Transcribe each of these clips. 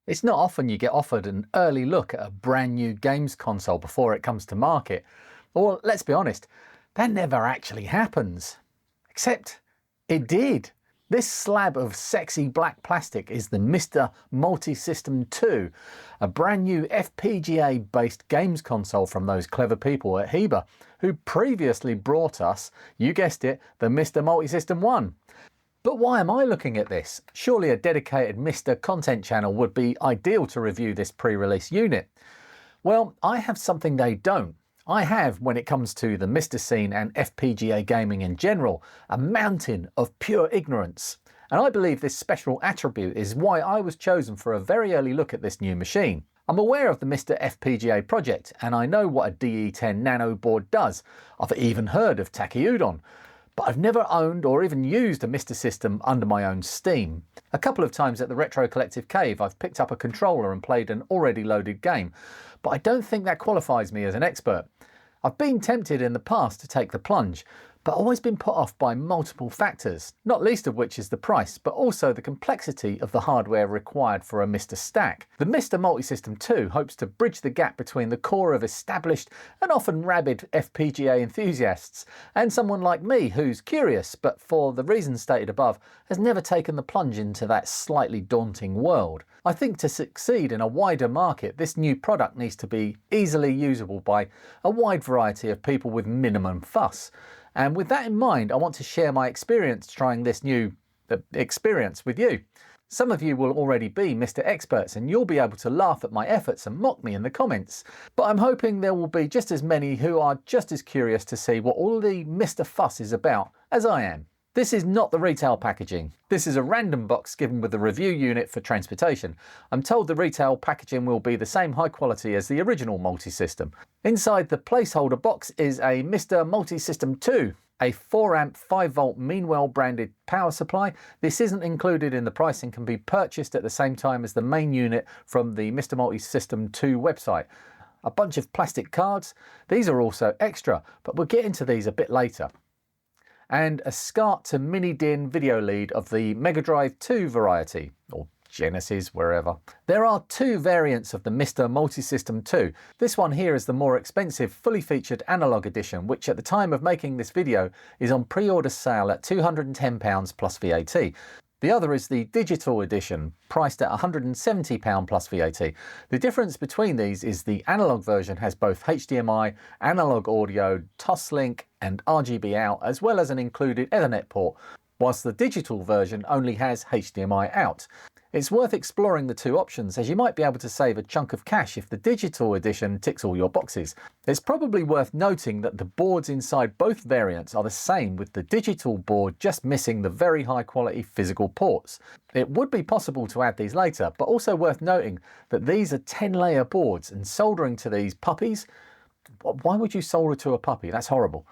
It's not often you get offered an early look at a brand new games console before it comes to market. Or let's be honest, that never actually happens. Except it did. This slab of sexy black plastic is the MiSTer Multisystem 2, a brand new FPGA based games console from those clever people at HEBA, who previously brought us, you guessed it, the MiSTer Multisystem 1. But why am I looking at this? Surely a dedicated MiSTer content channel would be ideal to review this pre-release unit. Well, I have something they don't. I have, when it comes to the MiSTer scene and FPGA gaming in general, a mountain of pure ignorance. And I believe this special attribute is why I was chosen for a very early look at this new machine. I'm aware of the MiSTer FPGA project, and I know what a DE10 Nano board does. I've even heard of Takiudon. But I've never owned or even used a MiSTer system under my own steam. A couple of times at the Retro Collective Cave I've picked up a controller and played an already loaded game, but I don't think that qualifies me as an expert. I've been tempted in the past to take the plunge, but always been put off by multiple factors, not least of which is the price, but also the complexity of the hardware required for a MiSTer stack. The MiSTer Multisystem 2 hopes to bridge the gap between the core of established and often rabid FPGA enthusiasts and someone like me who's curious, but for the reasons stated above, has never taken the plunge into that slightly daunting world. I think to succeed in a wider market, this new product needs to be easily usable by a wide variety of people with minimum fuss. And with that in mind, I want to share my experience trying this new experience with you. Some of you will already be MiSTer experts and you'll be able to laugh at my efforts and mock me in the comments. But I'm hoping there will be just as many who are just as curious to see what all the MiSTer fuss is about as I am. This is not the retail packaging. This is a random box given with the review unit for transportation. I'm told the retail packaging will be the same high quality as the original Multisystem. Inside the placeholder box is a MiSTer Multisystem 2, a 4-amp 5-volt Meanwell branded power supply. This isn't included in the price and can be purchased at the same time as the main unit from the MiSTer Multisystem 2 website. A bunch of plastic cards. These are also extra, but we'll get into these a bit later. And a SCART to mini DIN video lead of the Mega Drive 2 variety, or Genesis, wherever. There are two variants of the MiSTer Multisystem 2. This one here is the more expensive, fully featured Analogue edition, which at the time of making this video is on pre-order sale at £210 plus VAT. The other is the digital edition, priced at £170 plus VAT. The difference between these is the Analogue version has both HDMI, analog audio, Toslink and RGB out, as well as an included Ethernet port, whilst the digital version only has HDMI out. It's worth exploring the two options, as you might be able to save a chunk of cash if the digital edition ticks all your boxes. It's probably worth noting that the boards inside both variants are the same, with the digital board just missing the very high quality physical ports. It would be possible to add these later, but also worth noting that these are 10-layer boards, and soldering to these puppies, why would you solder to a puppy? That's horrible.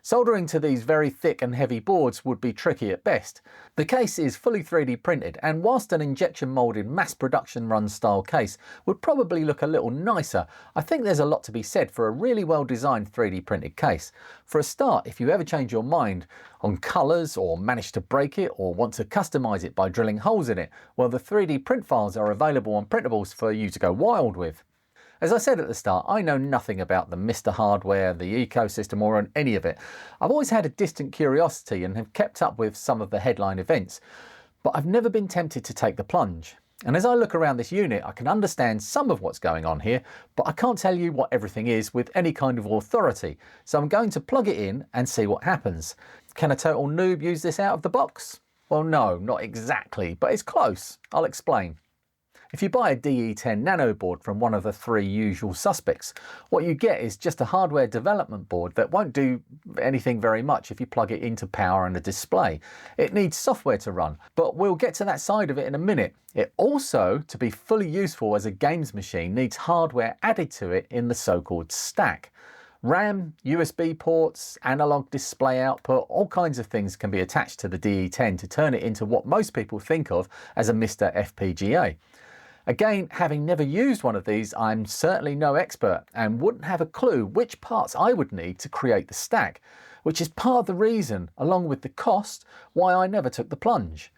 Soldering to these very thick and heavy boards would be tricky at best. The case is fully 3D printed, and whilst an injection moulded mass production run style case would probably look a little nicer, I think there's a lot to be said for a really well designed 3D printed case. For a start, if you ever change your mind on colours or manage to break it or want to customise it by drilling holes in it, well, the 3D print files are available on printables for you to go wild with. As I said at the start, I know nothing about the MiSTer hardware, the ecosystem or any of it. I've always had a distant curiosity and have kept up with some of the headline events, but I've never been tempted to take the plunge. And as I look around this unit, I can understand some of what's going on here, but I can't tell you what everything is with any kind of authority. So I'm going to plug it in and see what happens. Can a total noob use this out of the box? Well, no, not exactly, but it's close. I'll explain. If you buy a DE10 Nano board from one of the three usual suspects, what you get is just a hardware development board that won't do anything very much if you plug it into power and a display. It needs software to run, but we'll get to that side of it in a minute. It also, to be fully useful as a games machine, needs hardware added to it in the so-called stack. RAM, USB ports, analog display output, all kinds of things can be attached to the DE10 to turn it into what most people think of as a MiSTer FPGA. Again, having never used one of these, I'm certainly no expert and wouldn't have a clue which parts I would need to create the stack, which is part of the reason, along with the cost, why I never took the plunge.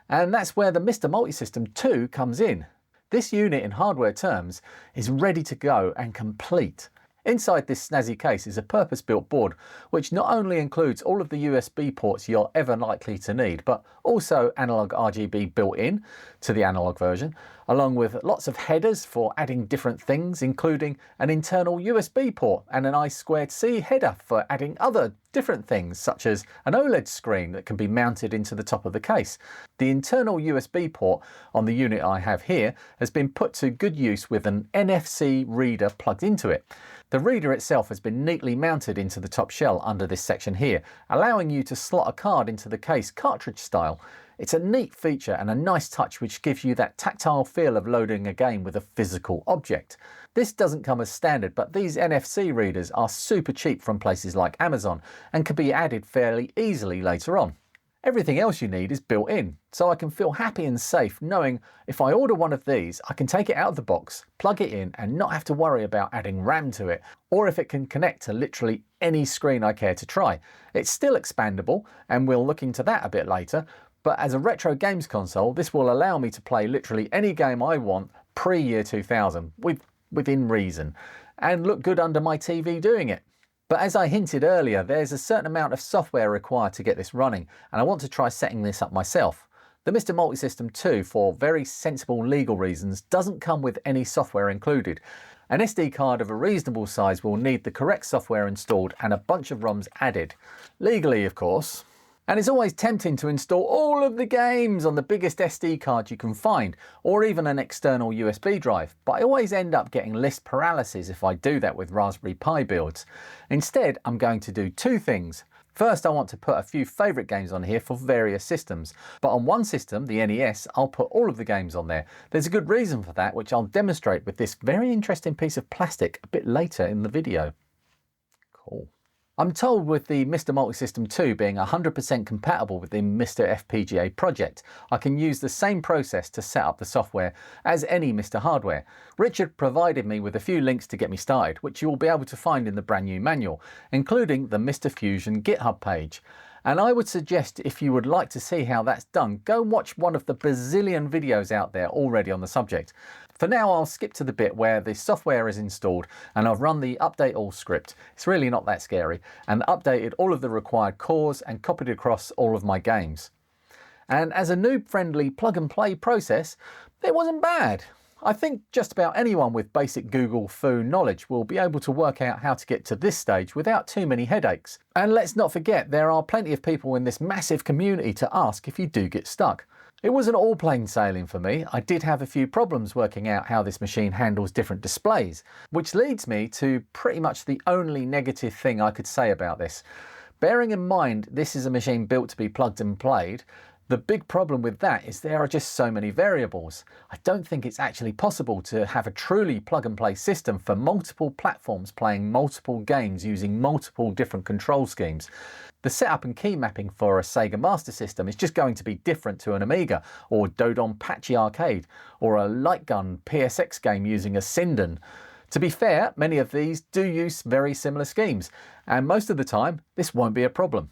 And that's where the MiSTer Multisystem 2 comes in. This unit in hardware terms is ready to go and complete. Inside this snazzy case is a purpose-built board which not only includes all of the USB ports you're ever likely to need, but also analog RGB built in to the analog version, along with lots of headers for adding different things, including an internal USB port and an I2C header for adding other different things, such as an OLED screen that can be mounted into the top of the case. The internal USB port on the unit I have here has been put to good use with an NFC reader plugged into it. The reader itself has been neatly mounted into the top shell under this section here, allowing you to slot a card into the case cartridge style. It's a neat feature and a nice touch which gives you that tactile feel of loading a game with a physical object. This doesn't come as standard, but these NFC readers are super cheap from places like Amazon and can be added fairly easily later on. Everything else you need is built in, so I can feel happy and safe knowing if I order one of these, I can take it out of the box, plug it in and not have to worry about adding RAM to it, or if it can connect to literally any screen I care to try. It's still expandable, and we'll look into that a bit later, but as a retro games console, this will allow me to play literally any game I want pre-year 2000, within reason, and look good under my TV doing it. But as I hinted earlier, there's a certain amount of software required to get this running, and I want to try setting this up myself. The MiSTer Multisystem 2, for very sensible legal reasons, doesn't come with any software included. An SD card of a reasonable size will need the correct software installed and a bunch of ROMs added. Legally, of course. And it's always tempting to install all of the games on the biggest SD card you can find, or even an external USB drive, but I always end up getting list paralysis if I do that with Raspberry Pi builds. Instead, I'm going to do two things. First, I want to put a few favourite games on here for various systems, but on one system, the NES, I'll put all of the games on there. There's a good reason for that, which I'll demonstrate with this very interesting piece of plastic a bit later in the video. Cool. I'm told with the MiSTer Multisystem 2 being 100% compatible with the MiSTer FPGA project, I can use the same process to set up the software as any MiSTer hardware. Richard provided me with a few links to get me started, which you will be able to find in the brand new manual, including the MiSTer Fusion GitHub page. And I would suggest, if you would like to see how that's done, go and watch one of the bazillion videos out there already on the subject. For now, I'll skip to the bit where the software is installed and I've run the update all script. It's really not that scary, and updated all of the required cores and copied across all of my games. And as a noob-friendly plug-and-play process, it wasn't bad. I think just about anyone with basic Google Foo knowledge will be able to work out how to get to this stage without too many headaches. And let's not forget, there are plenty of people in this massive community to ask if you do get stuck. It wasn't all plain sailing for me. I did have a few problems working out how this machine handles different displays, which leads me to pretty much the only negative thing I could say about this. Bearing in mind this is a machine built to be plugged and played, the big problem with that is there are just so many variables. I don't think it's actually possible to have a truly plug-and-play system for multiple platforms playing multiple games using multiple different control schemes. The setup and key mapping for a Sega Master System is just going to be different to an Amiga or Dodonpachi Arcade or a light gun PSX game using a Sinden. To be fair, many of these do use very similar schemes, and most of the time this won't be a problem.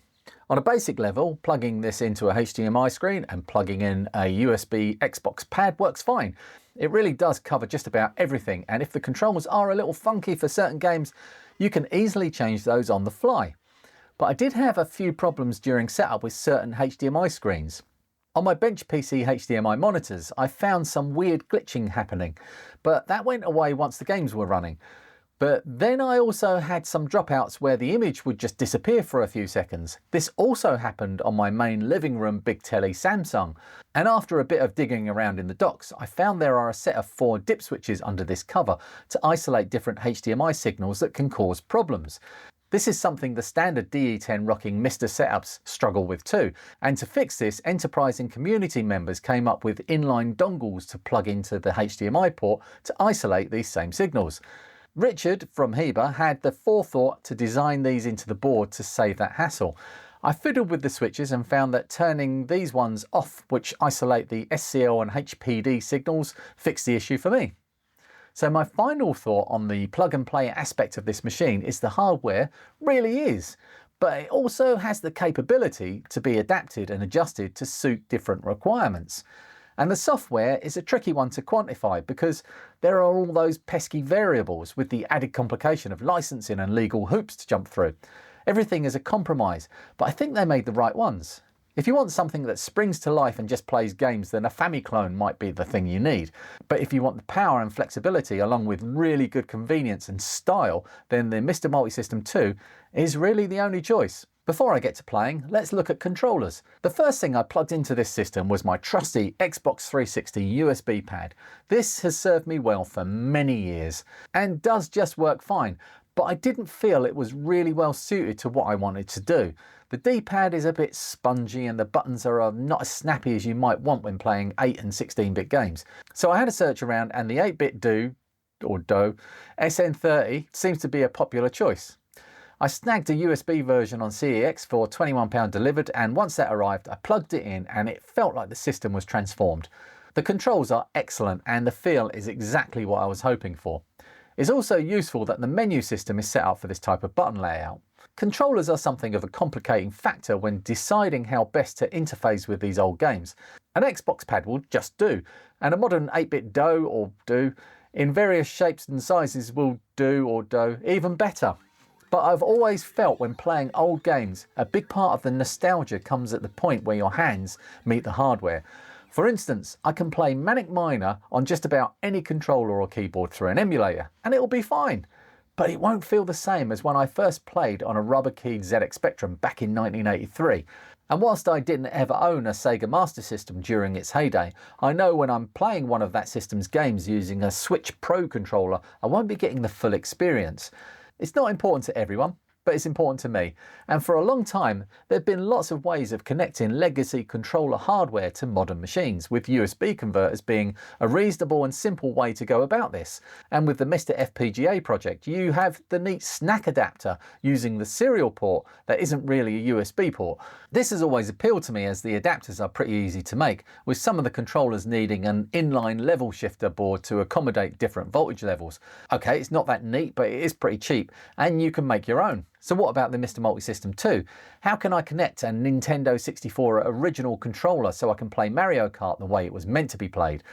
On a basic level, plugging this into a HDMI screen and plugging in a USB Xbox pad works fine. It really does cover just about everything, and if the controls are a little funky for certain games, you can easily change those on the fly. But I did have a few problems during setup with certain HDMI screens. On my bench PC HDMI monitors, I found some weird glitching happening, but that went away once the games were running. But then I also had some dropouts where the image would just disappear for a few seconds. This also happened on my main living room big telly Samsung. And after a bit of digging around in the docks, I found there are a set of 4 dip switches under this cover to isolate different HDMI signals that can cause problems. This is something the standard DE10 rocking MiSTer setups struggle with too, and to fix this, enterprise and community members came up with inline dongles to plug into the HDMI port to isolate these same signals. Richard from Heber had the forethought to design these into the board to save that hassle. I fiddled with the switches and found that turning these ones off, which isolate the SCL and HPD signals, fixed the issue for me. So my final thought on the plug and play aspect of this machine is the hardware really is, but it also has the capability to be adapted and adjusted to suit different requirements. And the software is a tricky one to quantify because there are all those pesky variables with the added complication of licensing and legal hoops to jump through. Everything is a compromise, but I think they made the right ones. If you want something that springs to life and just plays games, then a Famiclone might be the thing you need. But if you want the power and flexibility along with really good convenience and style, then the MiSTer Multisystem 2 is really the only choice. Before I get to playing, let's look at controllers. The first thing I plugged into this system was my trusty Xbox 360 USB pad. This has served me well for many years and does just work fine, but I didn't feel it was really well suited to what I wanted to do. The D-pad is a bit spongy and the buttons are not as snappy as you might want when playing 8 and 16-bit games. So I had a search around and the 8-bit DO SN30 seems to be a popular choice. I snagged a USB version on CEX for £21 delivered, and once that arrived I plugged it in and it felt like the system was transformed. The controls are excellent and the feel is exactly what I was hoping for. It's also useful that the menu system is set up for this type of button layout. Controllers are something of a complicating factor when deciding how best to interface with these old games. An Xbox pad will just do, and a modern 8-bit DO in various shapes and sizes will do even better. But I've always felt when playing old games, a big part of the nostalgia comes at the point where your hands meet the hardware. For instance, I can play Manic Miner on just about any controller or keyboard through an emulator, and it'll be fine. But it won't feel the same as when I first played on a rubber-keyed ZX Spectrum back in 1983. And whilst I didn't ever own a Sega Master System during its heyday, I know when I'm playing one of that system's games using a Switch Pro controller, I won't be getting the full experience. It's not important to everyone, but it's important to me. And for a long time, there have been lots of ways of connecting legacy controller hardware to modern machines, with USB converters being a reasonable and simple way to go about this. And with the MiSTer FPGA project, you have the neat SNAC adapter using the serial port that isn't really a USB port. This has always appealed to me as the adapters are pretty easy to make, with some of the controllers needing an inline level shifter board to accommodate different voltage levels. Okay, it's not that neat, but it is pretty cheap, and you can make your own. So what about the MiSTer Multisystem 2? How can I connect a Nintendo 64 original controller so I can play Mario Kart the way it was meant to be played?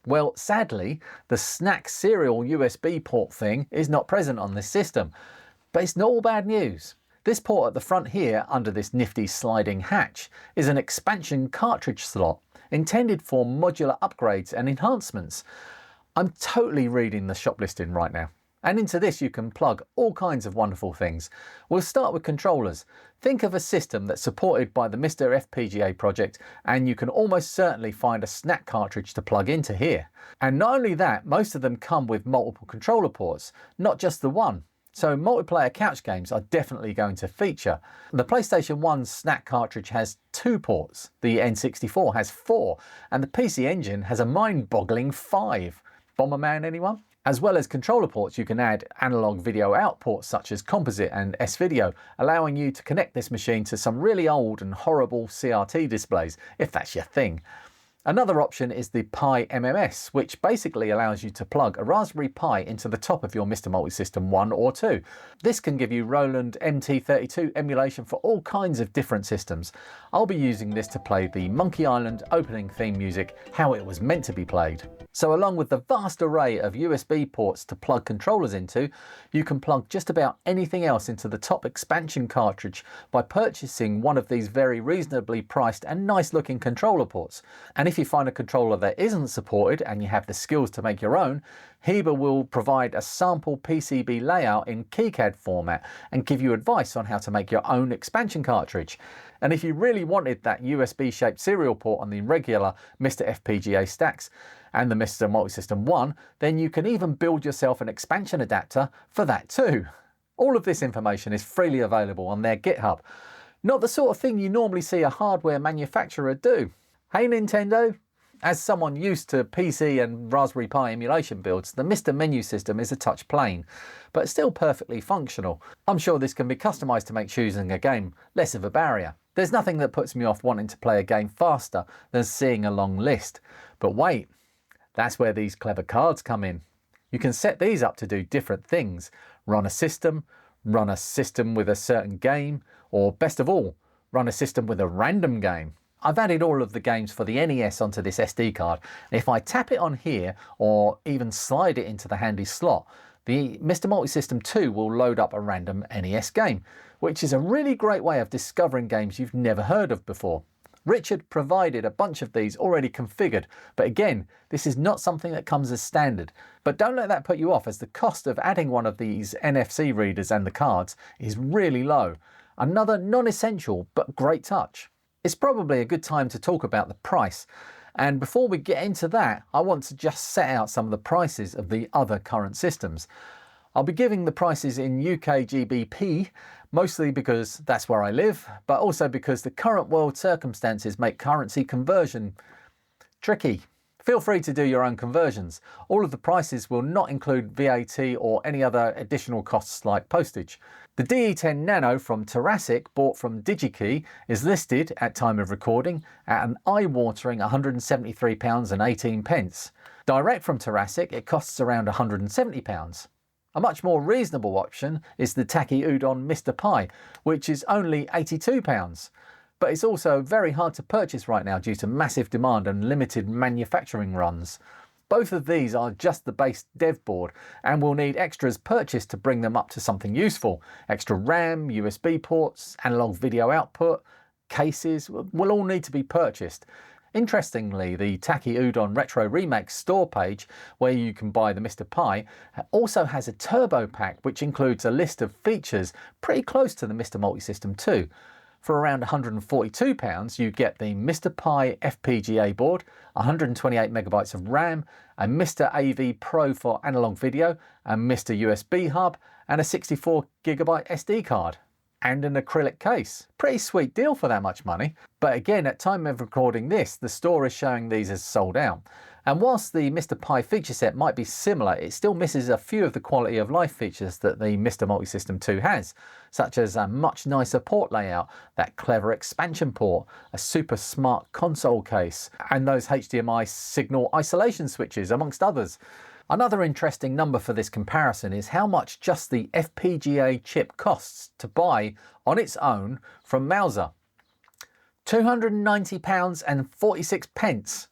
Well, sadly, the SNAC serial USB port thing is not present on this system. But it's not all bad news. This port at the front here, under this nifty sliding hatch, is an expansion cartridge slot, intended for modular upgrades and enhancements. I'm totally reading the shop listing right now. And into this you can plug all kinds of wonderful things. We'll start with controllers. Think of a system that's supported by the MiSTer FPGA project, and you can almost certainly find a SNAC cartridge to plug into here. And not only that, most of them come with multiple controller ports, not just the one. So multiplayer couch games are definitely going to feature. The PlayStation 1 SNAC cartridge has 2 ports, the N64 has 4, and the PC Engine has a mind-boggling 5. Bomberman, anyone? As well as controller ports, you can add analog video out ports such as Composite and S-Video, allowing you to connect this machine to some really old and horrible CRT displays, if that's your thing. Another option is the Pi MMS, which basically allows you to plug a Raspberry Pi into the top of your MiSTer Multisystem 1 or 2. This can give you Roland MT32 emulation for all kinds of different systems. I'll be using this to play the Monkey Island opening theme music how it was meant to be played. So along with the vast array of USB ports to plug controllers into, you can plug just about anything else into the top expansion cartridge by purchasing one of these very reasonably priced and nice looking controller ports. And if you find a controller that isn't supported and you have the skills to make your own, Heber will provide a sample PCB layout in KiCad format and give you advice on how to make your own expansion cartridge. And if you really wanted that USB shaped serial port on the regular MiSTer FPGA stacks and the MiSTer Multisystem 1, then you can even build yourself an expansion adapter for that too. All of this information is freely available on their GitHub. Not the sort of thing you normally see a hardware manufacturer do. Hey Nintendo! As someone used to PC and Raspberry Pi emulation builds, the MiSTer menu system is a touch plain, but still perfectly functional. I'm sure this can be customised to make choosing a game less of a barrier. There's nothing that puts me off wanting to play a game faster than seeing a long list. But wait, that's where these clever cards come in. You can set these up to do different things. Run a system with a certain game, or best of all, run a system with a random game. I've added all of the games for the NES onto this SD card. If I tap it on here or even slide it into the handy slot, the MiSTer Multisystem 2 will load up a random NES game, which is a really great way of discovering games you've never heard of before. Richard provided a bunch of these already configured, but again, this is not something that comes as standard. But don't let that put you off, as the cost of adding one of these NFC readers and the cards is really low. Another non-essential but great touch. It's probably a good time to talk about the price. And before we get into that, I want to just set out some of the prices of the other current systems. I'll be giving the prices in UK GBP, mostly because that's where I live, but also because the current world circumstances make currency conversion tricky. Feel free to do your own conversions. All of the prices will not include VAT or any other additional costs like postage. The DE10 Nano from Thoracic, bought from DigiKey, is listed at time of recording at an eye-watering £173.18. Direct from Thoracic, it costs around £170. A much more reasonable option is the Tacky Udon MiSTer Pi, which is only £82. But it's also very hard to purchase right now due to massive demand and limited manufacturing runs. Both of these are just the base dev board and will need extras purchased to bring them up to something useful. Extra RAM, USB ports, analog video output, cases will all need to be purchased. Interestingly, the Tacky Udon Retro Remake store page, where you can buy the MiSTer Pi, also has a turbo pack which includes a list of features pretty close to the MiSTer Multisystem 2. For around £142, you get the MiSTer Pi FPGA board, 128 megabytes of RAM, a MiSTer AV Pro for analog video, a MiSTer USB hub, and a 64 gigabyte SD card. And an acrylic case. Pretty sweet deal for that much money. But again, at time of recording this, the store is showing these as sold out. And whilst the MiSTer Pi feature set might be similar, it still misses a few of the quality of life features that the MiSTer Multisystem 2 has, such as a much nicer port layout, that clever expansion port, a super smart console case, and those HDMI signal isolation switches, amongst others. Another interesting number for this comparison is how much just the FPGA chip costs to buy on its own from MiSTer. £290.46,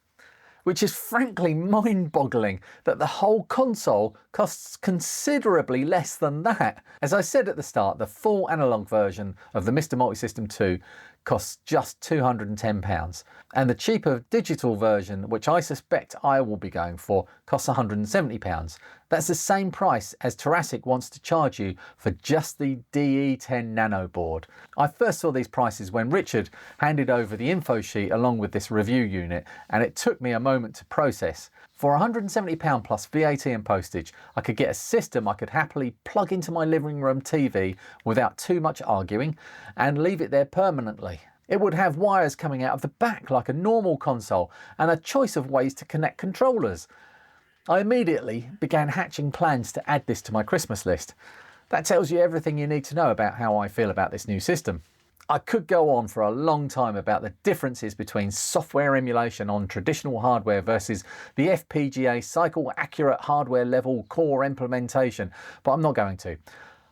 which is frankly mind-boggling that the whole console costs considerably less than that. As I said at the start, the full analog version of the MiSTer Multisystem 2 costs just £210, and the cheaper digital version, which I suspect I will be going for, costs £170. That's the same price as Thoracic wants to charge you for just the DE10 Nano board. I first saw these prices when Richard handed over the info sheet along with this review unit, and it took me a moment to process. For £170 plus VAT and postage, I could get a system I could happily plug into my living room TV without too much arguing and leave it there permanently. It would have wires coming out of the back like a normal console and a choice of ways to connect controllers. I immediately began hatching plans to add this to my Christmas list. That tells you everything you need to know about how I feel about this new system. I could go on for a long time about the differences between software emulation on traditional hardware versus the FPGA cycle accurate hardware level core implementation, but I'm not going to.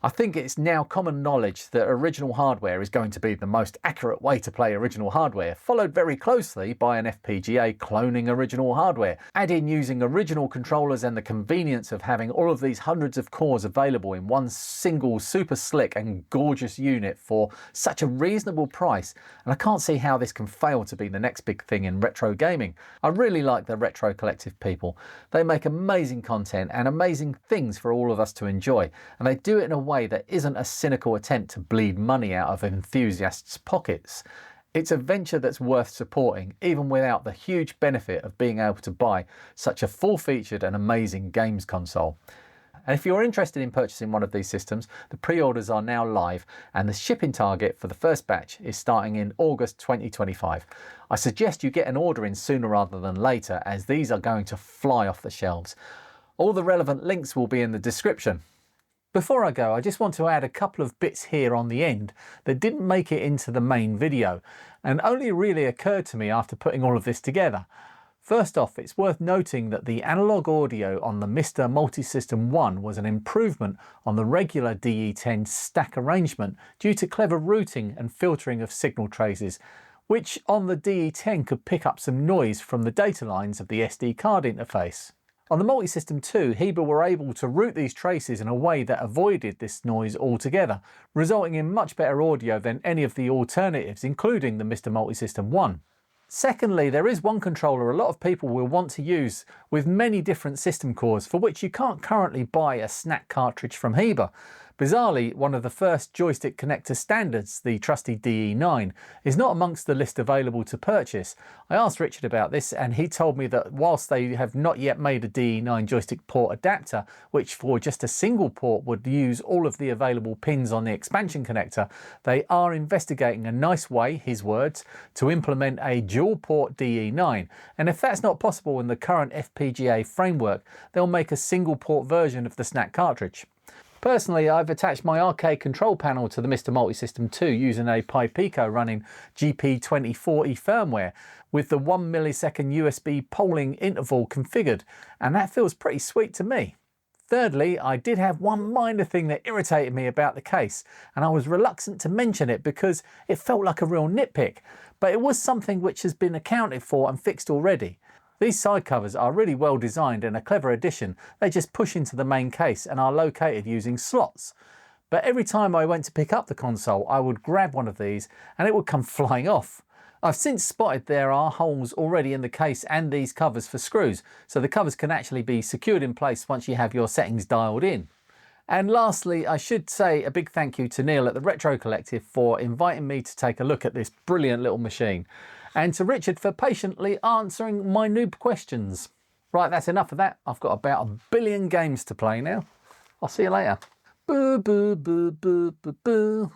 I think it's now common knowledge that original hardware is going to be the most accurate way to play original hardware, followed very closely by an FPGA cloning original hardware. Add in using original controllers and the convenience of having all of these hundreds of cores available in one single super slick and gorgeous unit for such a reasonable price, and I can't see how this can fail to be the next big thing in retro gaming. I really like the Retro Collective people. They make amazing content and amazing things for all of us to enjoy, and they do it in a way that isn't a cynical attempt to bleed money out of enthusiasts' pockets. It's a venture that's worth supporting, even without the huge benefit of being able to buy such a full-featured and amazing games console. And if you're interested in purchasing one of these systems, the pre-orders are now live and the shipping target for the first batch is starting in August 2025. I suggest you get an order in sooner rather than later, as these are going to fly off the shelves. All the relevant links will be in the description. Before I go, I just want to add a couple of bits here on the end that didn't make it into the main video and only really occurred to me after putting all of this together. First off, it's worth noting that the analog audio on the MiSTer Multisystem 1 was an improvement on the regular DE10 stack arrangement due to clever routing and filtering of signal traces, which on the DE10 could pick up some noise from the data lines of the SD card interface. On the Multisystem 2, HEBA were able to route these traces in a way that avoided this noise altogether, resulting in much better audio than any of the alternatives, including the MiSTer Multisystem 1. Secondly, there is one controller a lot of people will want to use with many different system cores for which you can't currently buy a SNAC cartridge from HEBA. Bizarrely, one of the first joystick connector standards, the trusty DE9, is not amongst the list available to purchase. I asked Richard about this and he told me that whilst they have not yet made a DE9 joystick port adapter, which for just a single port would use all of the available pins on the expansion connector, they are investigating a nice way, his words, to implement a dual port DE9. And if that's not possible in the current FPGA framework, they'll make a single port version of the SNAC cartridge. Personally, I've attached my arcade control panel to the MiSTer Multisystem 2 using a PiPico running GP2040 firmware with the 1 millisecond USB polling interval configured, and that feels pretty sweet to me. Thirdly, I did have one minor thing that irritated me about the case, and I was reluctant to mention it because it felt like a real nitpick, but it was something which has been accounted for and fixed already. These side covers are really well designed and a clever addition. They just push into the main case and are located using slots. But every time I went to pick up the console, I would grab one of these and it would come flying off. I've since spotted there are holes already in the case and these covers for screws, so the covers can actually be secured in place once you have your settings dialed in. And lastly, I should say a big thank you to Neil at the Retro Collective for inviting me to take a look at this brilliant little machine, and to Richard for patiently answering my noob questions. Right, that's enough of that. I've got about 1 billion games to play now. I'll see you later. Boo, boo, boo, boo, boo, boo.